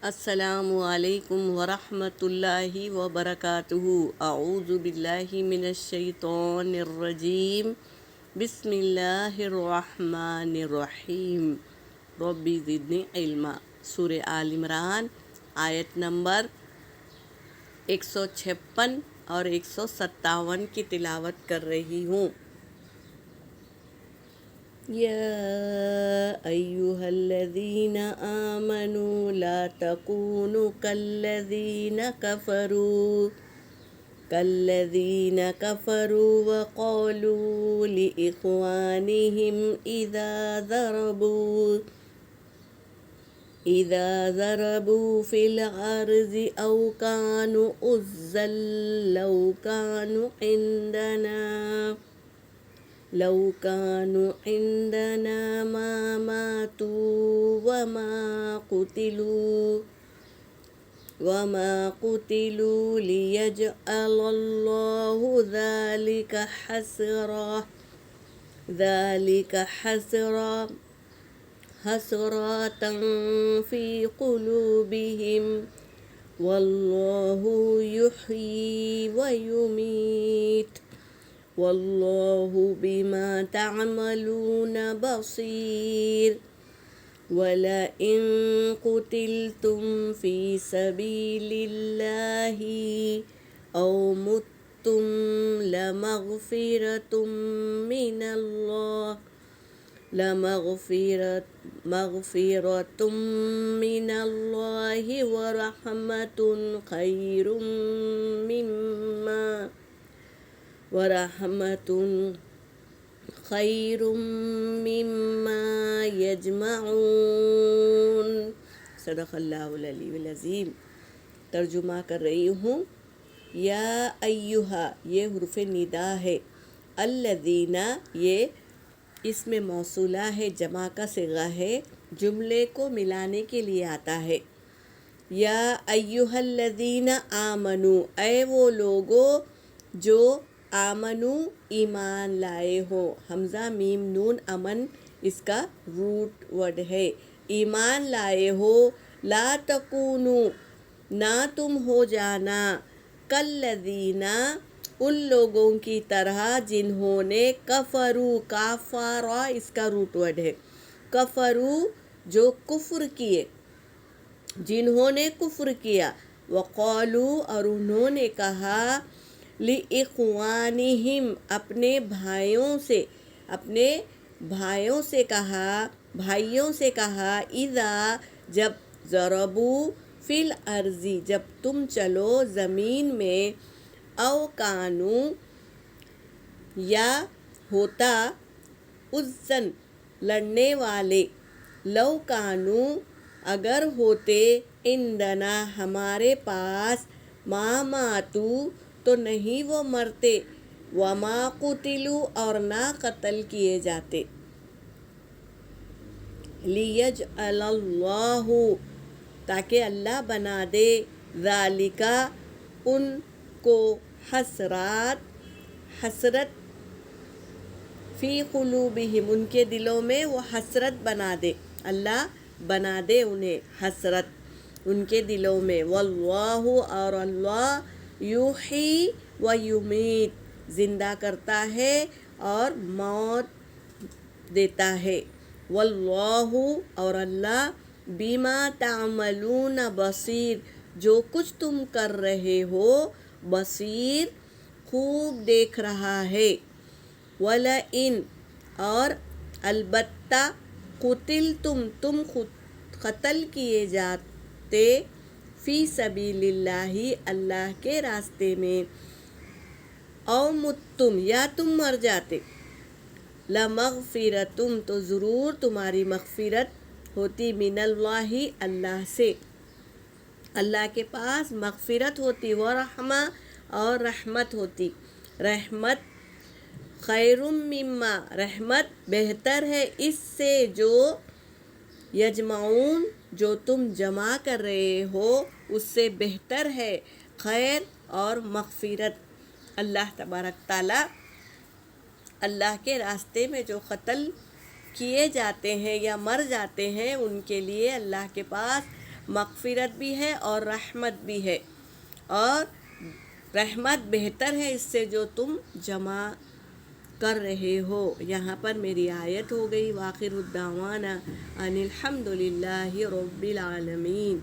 السلام علیکم ورحمۃ اللہ وبرکاتہ۔ اعوذ باللہ من الشیطان الرجیم، بسم اللہ الرحمن الرحیم۔ رب زدنی علما۔ سورہ آل عمران آیت نمبر 156 اور 157 کی تلاوت کر رہی ہوں۔ یا ایہا الذین آمنوا لا تکونوا كالذین کفروا وقالوا لإخوانهم إذا ضربوا في الأرض أو كانوا غزا لو كانوا عندنا ما ماتوا وما قتلوا ليجعل الله ذلك حسرة في قلوبهم والله يحيي ويميت والله بما تعملون بصير ولئن قتلتم في سبيل الله أو متم لمغفرة من الله ورحمة خير مما يجمعون۔ صدق اللہ العلی العظیم۔ ترجمہ کر رہی ہوں۔ یا ایہا، یہ حرف ندا ہے۔ الذین، یہ اسم موصولہ ہے، جمع کا صیغہ ہے، جملے کو ملانے کے لیے آتا ہے۔ یا ایہا الذین آمنو، اے وہ لوگو جو آمنو ایمان لائے ہو۔ حمزہ میم نون امن اس کا روٹ ورڈ ہے۔ ایمان لائے ہو، لا تکونو، نہ تم ہو جانا، کالذین، ان لوگوں کی طرح جنہوں نے کفرو، کافارا اس کا روٹ ورڈ ہے، کفرو جو کفر کیے، جنہوں نے کفر کیا، وقالو اور انہوں نے کہا، لِإِخْوَانِهِمْ اپنے بھائیوں سے کہا، اذا جب، ضربوا فی الارض جب تم چلو زمین میں، او کانو یا ہوتا، عزن لڑنے والے، لو کانو اگر ہوتے، عندنا ہمارے پاس، ما ماتو تو نہیں وہ مرتے، وما قتلوا اور نہ قتل کیے جاتے، لیجعل اللہ تاکہ اللہ بنا دے، ذالک ان کو، حسرت فی قلوبہم ان کے دلوں میں وہ حسرت بنا دے، اللہ بنا دے انہیں حسرت ان کے دلوں میں، واللہ اور اللہ، یحیی و یمیت زندہ کرتا ہے اور موت دیتا ہے، واللہ اور اللہ، بما تعملون بصیر جو کچھ تم کر رہے ہو، بصیر خوب دیکھ رہا ہے، وَلَئِن اور البتہ، قتلتم تم قتل کیے جاتے، فی سبیل اللہ اللہ کے راستے میں، او متم یا تم مر جاتے، لمغفرتم تو ضرور تمہاری مغفرت ہوتی، من اللہ اللہ سے، اللہ کے پاس مغفرت ہوتی، ورحمہ اور رحمت ہوتی، رحمت، خیر مما رحمت بہتر ہے اس سے، جو یجمعون جو تم جمع کر رہے ہو اس سے بہتر ہے، خیر اور مغفرت۔ اللہ تبارک تعالیٰ اللہ کے راستے میں جو قتل کیے جاتے ہیں یا مر جاتے ہیں ان کے لیے اللہ کے پاس مغفرت بھی ہے اور رحمت بھی ہے، اور رحمت بہتر ہے اس سے جو تم جمع کر رہے ہو۔ یہاں پر میری آیت ہو گئی، وآخر الدعوانا ان الحمد للہ رب العالمین۔